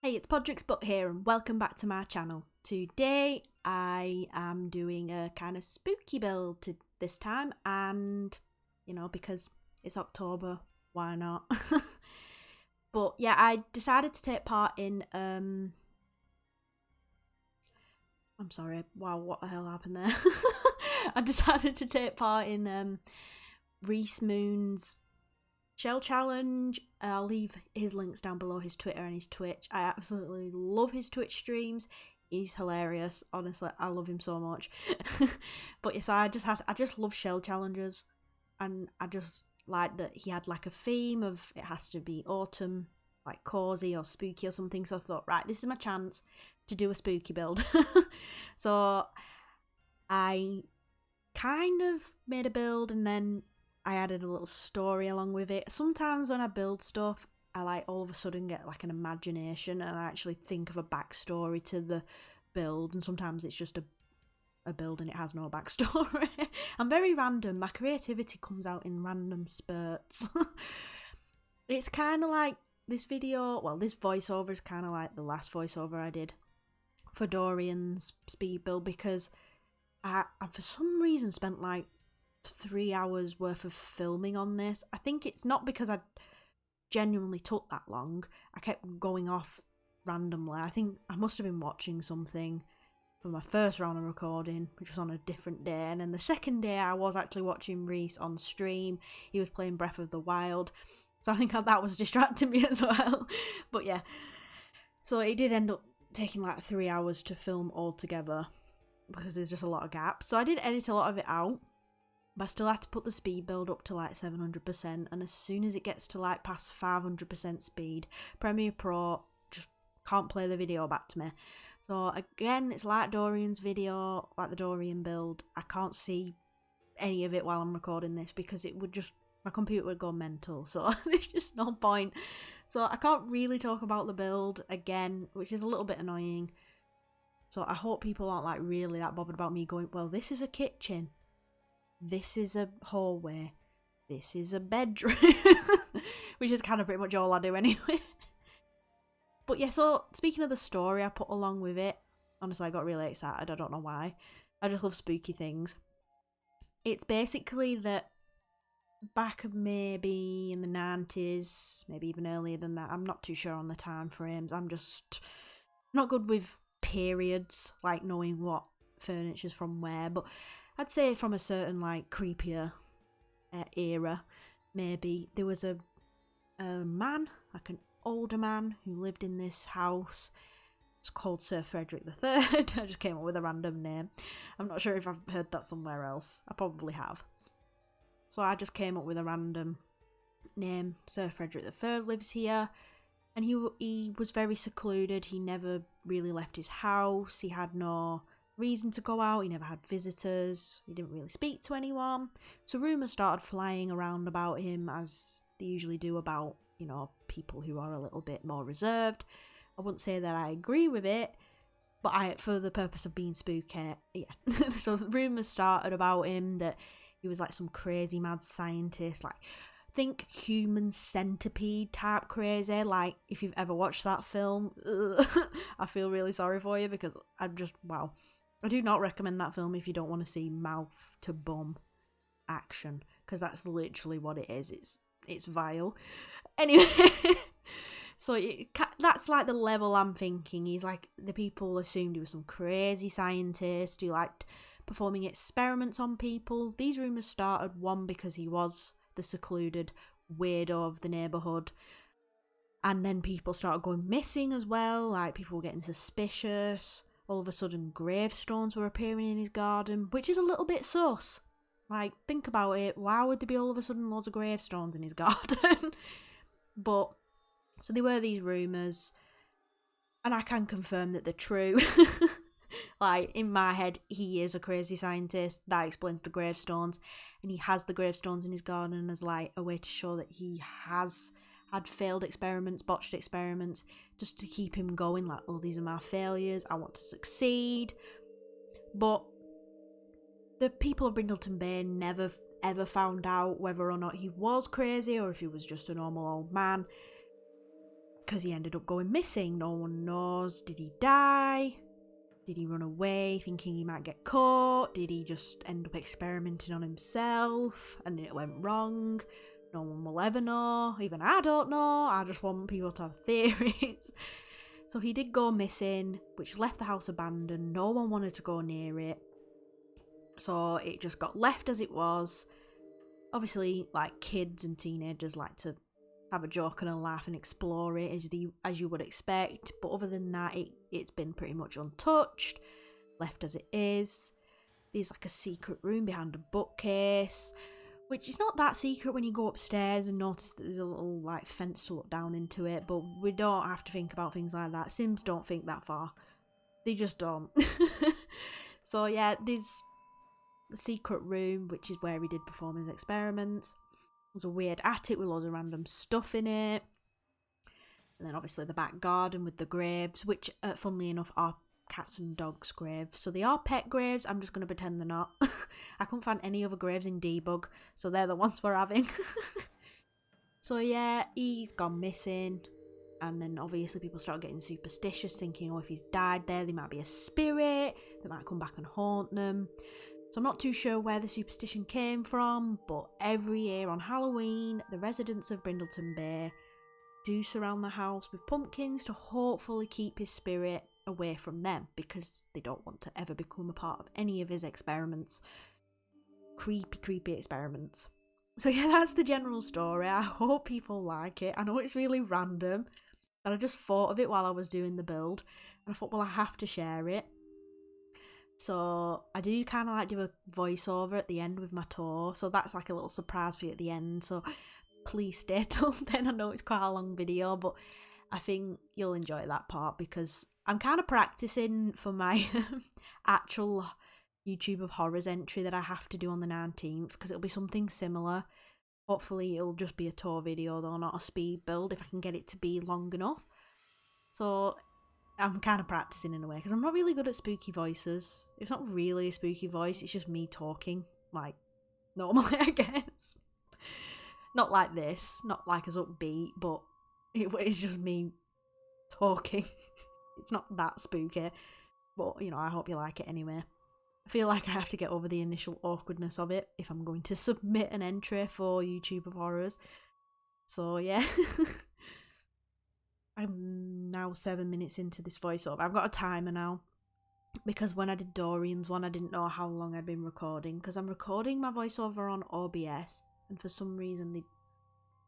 Hey, it's podricksbutt here and welcome back to my channel. Today I am doing a kind of spooky build this time, and because it's October, why not? But yeah, I decided to take part in I'm sorry, wow, what the hell happened there? I decided to take part in RhysMoon's Shell Challenge. I'll leave his links down below, his Twitter and his Twitch. I absolutely love his Twitch streams. He's hilarious. Honestly, I love him so much. But yes, I just love Shell Challenges, and I just like that he had like a theme of it has to be autumn, like cozy or spooky or something. So I thought, right, this is my chance to do a spooky build. So I kind of made a build and then I added a little story along with it. Sometimes when I build stuff, I like all of a sudden get like an imagination and I actually think of a backstory to the build, and sometimes it's just a build and it has no backstory. I'm very random. My creativity comes out in random spurts. It's kind of like this voiceover is kind of like the last voiceover I did for Dorian's speed build, because I for some reason spent like 3 hours worth of filming on this. I think it's not because I genuinely took that long. I kept going off randomly. I think I must have been watching something for my first round of recording, which was on a different day, and then the second day I was actually watching Rhys on stream. He was playing Breath of the Wild, so I think that was distracting me as well. But yeah, so it did end up taking like 3 hours to film altogether because there's just a lot of gaps. So I did edit a lot of it out, but I still had to put the speed build up to like 700%, and as soon as it gets to like past 500% speed, Premiere Pro just can't play the video back to me. So again, it's like Dorian's video, like the Dorian build. I can't see any of it while I'm recording this because my computer would go mental, so there's just no point. So I can't really talk about the build again, which is a little bit annoying. So I hope people aren't like really that bothered about me going, well, this is a kitchen, this is a hallway, this is a bedroom, which is kind of pretty much all I do anyway. But yeah, so speaking of the story I put along with it, honestly, I got really excited. I don't know why. I just love spooky things. It's basically that back maybe in the 90s, maybe even earlier than that. I'm not too sure on the time frames. I'm just not good with periods, like knowing what furniture's from where, but I'd say from a certain like creepier era, maybe there was a man, like an older man, who lived in this house. It's called Sir Frederick III. I just came up with a random name. I'm not sure if I've heard that somewhere else. I probably have. So I just came up with a random name. Sir Frederick III lives here, and he was very secluded. He never really left his house. He had no reason to go out. He never had visitors. He didn't really speak to anyone. So rumours started flying around about him, as they usually do about, people who are a little bit more reserved. I wouldn't say that I agree with it, but for the purpose of being spooky, yeah. So rumours started about him that he was like some crazy mad scientist, like think human centipede type crazy. Like if you've ever watched that film, I feel really sorry for you, because wow. I do not recommend that film if you don't want to see mouth to bum action, because that's literally what it is. It's vile. Anyway, so that's like the level I'm thinking. He's like, the people assumed he was some crazy scientist who liked performing experiments on people. These rumours started, one, because he was the secluded weirdo of the neighbourhood, and then people started going missing as well. Like people were getting suspicious. All of a sudden gravestones were appearing in his garden, which is a little bit sus. Like, think about it. Why would there be all of a sudden loads of gravestones in his garden? But so there were these rumours, and I can confirm that they're true. Like, in my head, he is a crazy scientist. That explains the gravestones. And he has the gravestones in his garden as like a way to show that he has had failed experiments, botched experiments, just to keep him going, like, oh, these are my failures, I want to succeed. But the people of Brindleton Bay never ever found out whether or not he was crazy or if he was just a normal old man. because he ended up going missing. No one knows. Did he die? Did he run away thinking he might get caught? Did he just end up experimenting on himself and it went wrong? No one will ever know. Even I don't know. I just want people to have theories. So he did go missing, which left the house abandoned. No one wanted to go near it. So it just got left as it was. Obviously, like, kids and teenagers like to have a joke and a laugh and explore it as you would expect. But other than that, it's been pretty much untouched, left as it is. There's like a secret room behind a bookcase, which is not that secret when you go upstairs and notice that there's a little like fence to look down into it. But we don't have to think about things like that. Sims don't think that far. They just don't. So yeah, there's a secret room, which is where he did perform his experiments. There's a weird attic with loads of random stuff in it. And then obviously the back garden with the graves, which, funnily enough, are cats and dogs' graves. So they are pet graves. I'm just going to pretend they're not. I couldn't find any other graves in Debug, so they're the ones we're having. So yeah, he's gone missing. And then obviously people start getting superstitious, thinking, oh, if he's died there might be a spirit that might come back and haunt them. So I'm not too sure where the superstition came from, but every year on Halloween, the residents of Brindleton Bay do surround the house with pumpkins to hopefully keep his spirit away from them, because they don't want to ever become a part of any of his experiments. Creepy, creepy experiments. So yeah, that's the general story. I hope people like it. I know it's really random, and I just thought of it while I was doing the build, and I thought, well, I have to share it. So I do kind of like do a voiceover at the end with my tour, so that's like a little surprise for you at the end, so please stay till then. I know it's quite a long video, but I think you'll enjoy that part because I'm kind of practicing for my actual YouTube of Horrors entry that I have to do on the 19th, because it'll be something similar. Hopefully it'll just be a tour video though, not a speed build, if I can get it to be long enough. So I'm kind of practicing in a way, because I'm not really good at spooky voices. It's not really a spooky voice, it's just me talking, like, normally, I guess. Not like this, not like as upbeat, but it's just me talking. It's not that spooky, but, you know, I hope you like it anyway. I feel like I have to get over the initial awkwardness of it if I'm going to submit an entry for YouTube of Horrors. So, yeah. I'm now 7 minutes into this voiceover. I've got a timer now, because when I did Dorian's one, I didn't know how long I'd been recording, because I'm recording my voiceover on OBS, and for some reason they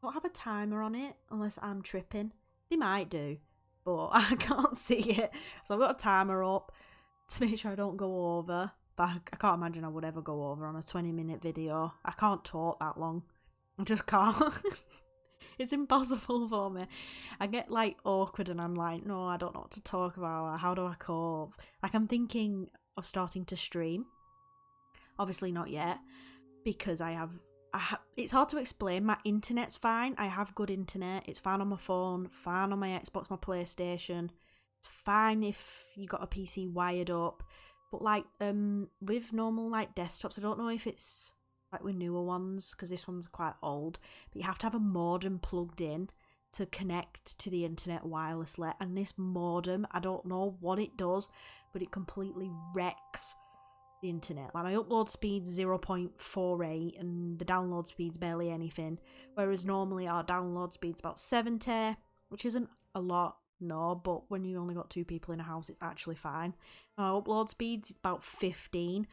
don't have a timer on it, unless I'm tripping. They might do, but I can't see it. So I've got a timer up to make sure I don't go over, but I can't imagine I would ever go over on a 20-minute video. I can't talk that long. I just can't. It's impossible for me. I get like awkward and I'm like, no, I don't know what to talk about. How do I cope? Like, I'm thinking of starting to stream. Obviously not yet, because it's hard to explain. My internet's fine. I have good internet. It's fine on my phone, fine on my Xbox, my PlayStation. It's fine if you got a PC wired up. But like with normal like desktops, I don't know if it's like with newer ones, because this one's quite old, but you have to have a modem plugged in to connect to the internet wirelessly, and this modem, I don't know what it does, but it completely wrecks the internet. Like, my upload speed's 0.48 and the download speed's barely anything, whereas normally our download speed's about 70, which isn't a lot, no, but when you only got 2 people in a house, it's actually fine. Our upload speed's about 15,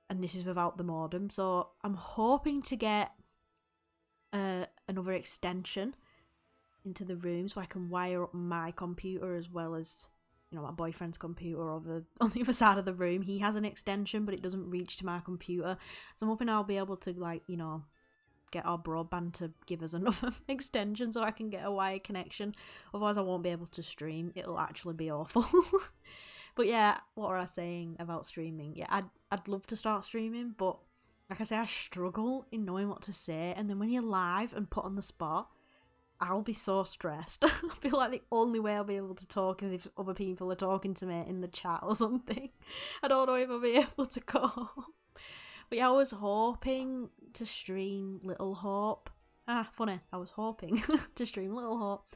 and this is without the modem, so I'm hoping to get another extension into the room so I can wire up my computer as well as, you know, my boyfriend's computer on the other side of the room. He has an extension, but it doesn't reach to my computer, so I'm hoping I'll be able to, like, you know, get our broadband to give us another extension so I can get a wired connection. Otherwise I won't be able to stream. It'll actually be awful. But yeah, what were I saying about streaming? Yeah, I'd love to start streaming, but like I say, I struggle in knowing what to say, and then when you're live and put on the spot, I'll be so stressed. I feel like the only way I'll be able to talk is if other people are talking to me in the chat or something. I don't know if I'll be able to cope. But yeah, I was hoping to stream Little Hope. Funny, I was hoping to stream Little Hope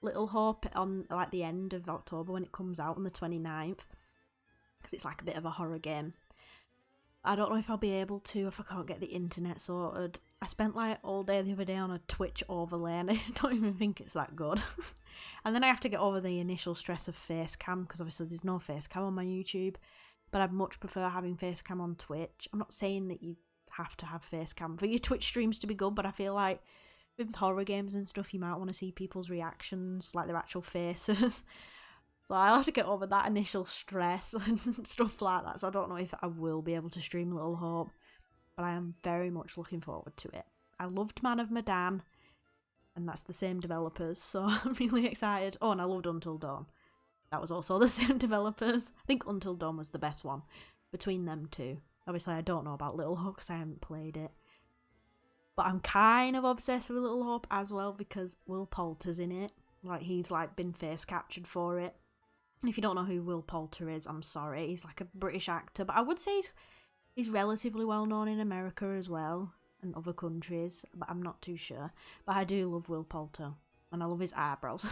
Little Hope on like the end of October when it comes out on the 29th, because it's like a bit of a horror game. I don't know if I'll be able to if I can't get the internet sorted. I spent like all day the other day on a Twitch overlay and I don't even think it's that good. And then I have to get over the initial stress of face cam, because obviously there's no face cam on my YouTube, but I'd much prefer having face cam on Twitch. I'm not saying that you have to have face cam for your Twitch streams to be good, but I feel like with horror games and stuff you might want to see people's reactions, like their actual faces. So I'll have to get over that initial stress and stuff like that. So I don't know if I will be able to stream Little Hope, but I am very much looking forward to it. I loved Man of Medan, and that's the same developers, so I'm really excited. Oh, and I loved Until Dawn. That was also the same developers. I think Until Dawn was the best one between them two. Obviously, I don't know about Little Hope because I haven't played it. But I'm kind of obsessed with Little Hope as well because Will Poulter's in it. Like, he's like been face captured for it. And if you don't know who Will Poulter is, I'm sorry. He's like a British actor, but I would say he's relatively well known in America as well and other countries, but I'm not too sure. But I do love Will Poulter, and I love his eyebrows.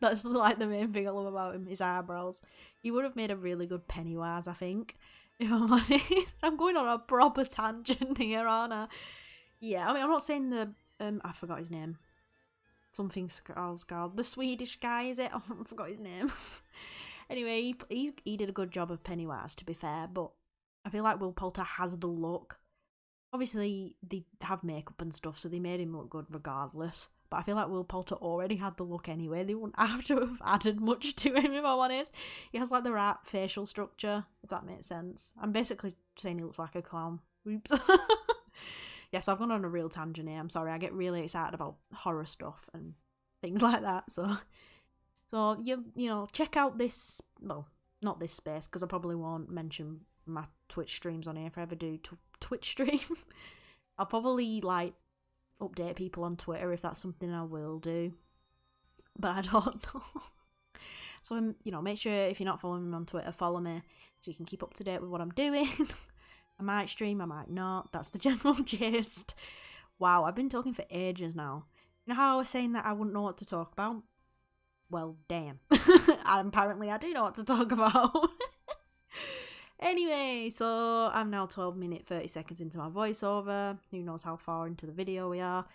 That's like the main thing I love about him, his eyebrows. He would have made a really good Pennywise, I think, if I'm honest. I'm going on a proper tangent here, aren't I? Yeah, I mean, I'm not saying I forgot his name. Something Skarsgård. The Swedish guy, is it? I forgot his name. Anyway, he did a good job of Pennywise, to be fair, but I feel like Will Poulter has the look. Obviously, they have makeup and stuff, so they made him look good regardless. But I feel like Will Poulter already had the look anyway. They wouldn't have to have added much to him, if I'm honest. He has like the right facial structure, if that makes sense. I'm basically saying he looks like a clown. Oops. Yeah, so I've gone on a real tangent here. I'm sorry, I get really excited about horror stuff and things like that. So you know, check out this, well, not this space, because I probably won't mention my Twitch streams on here if I ever do Twitch stream. I'll probably, like, update people on Twitter if that's something I will do. But I don't know. So, you know, make sure if you're not following me on Twitter, follow me so you can keep up to date with what I'm doing. I might stream, I might not. That's the general gist. Wow, I've been talking for ages now. You know how I was saying that I wouldn't know what to talk about? Well, damn. Apparently I do know what to talk about. Anyway, so I'm now 12 minutes 30 seconds into my voiceover. Who knows how far into the video we are.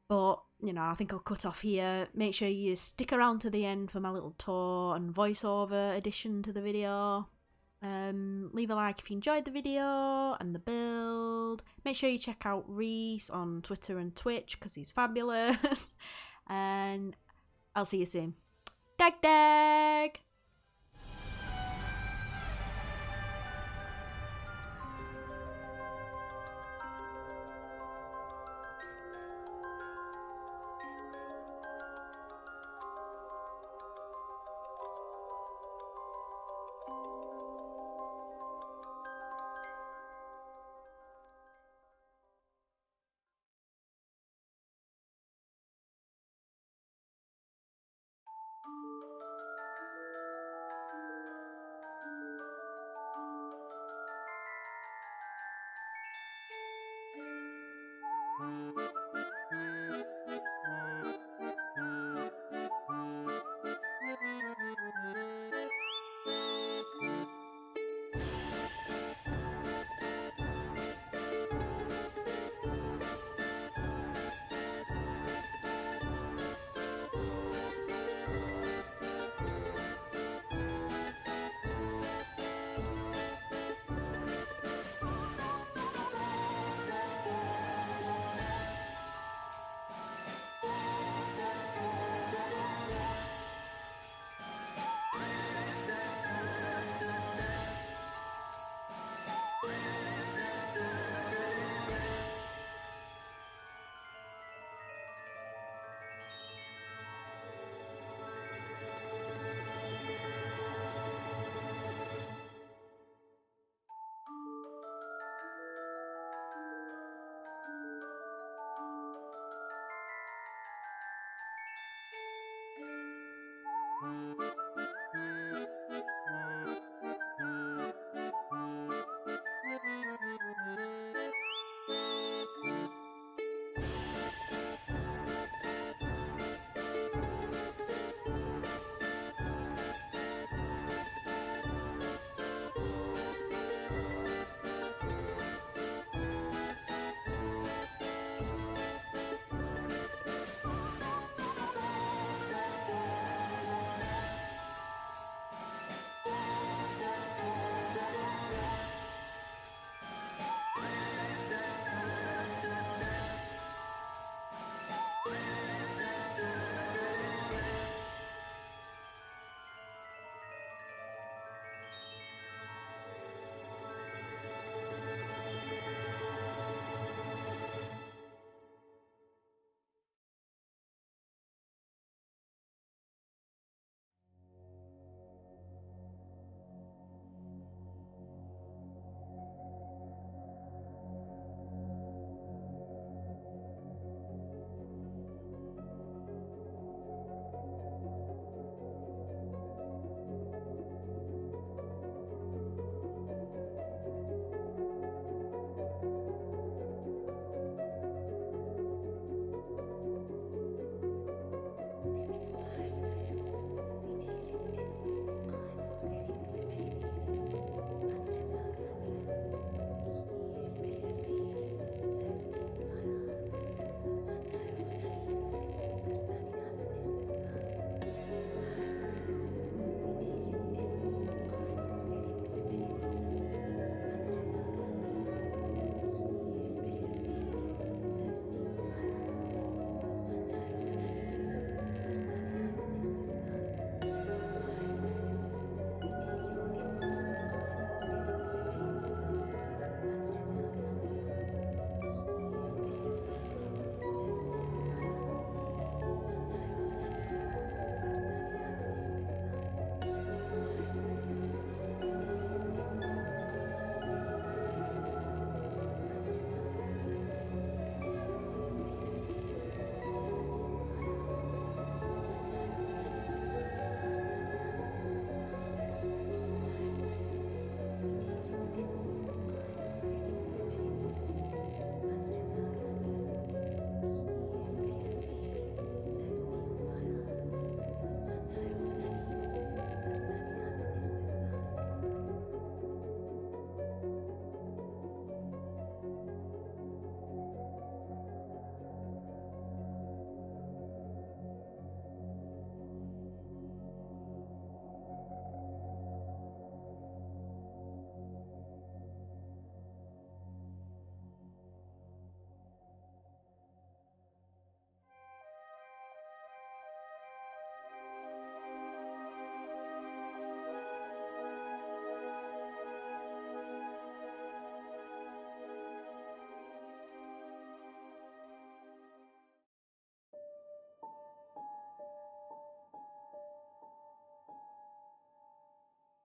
But, you know, I think I'll cut off here. Make sure you stick around to the end for my little tour and voiceover addition to the video. Leave a like if you enjoyed the video and the build. Make sure you check out Rhys on Twitter and Twitch because he's fabulous. And I'll see you soon. Dag dag!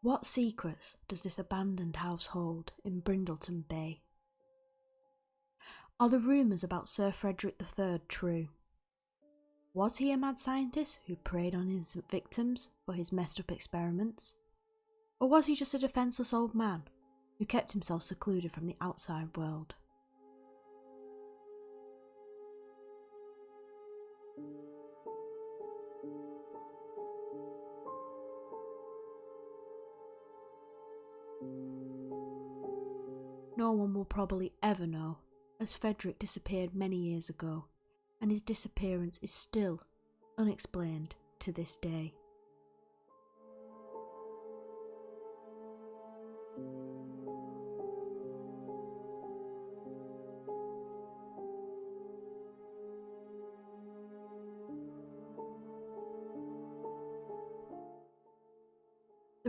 What secrets does this abandoned house hold in Brindleton Bay? Are the rumours about Sir Frederick III true? Was he a mad scientist who preyed on innocent victims for his messed up experiments? Or was he just a defenceless old man who kept himself secluded from the outside world? No one will probably ever know, as Frederick disappeared many years ago, and his disappearance is still unexplained to this day.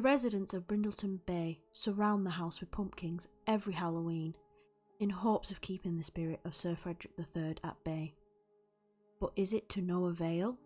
The residents of Brindleton Bay surround the house with pumpkins every Halloween in hopes of keeping the spirit of Sir Frederick III at bay. But is it to no avail?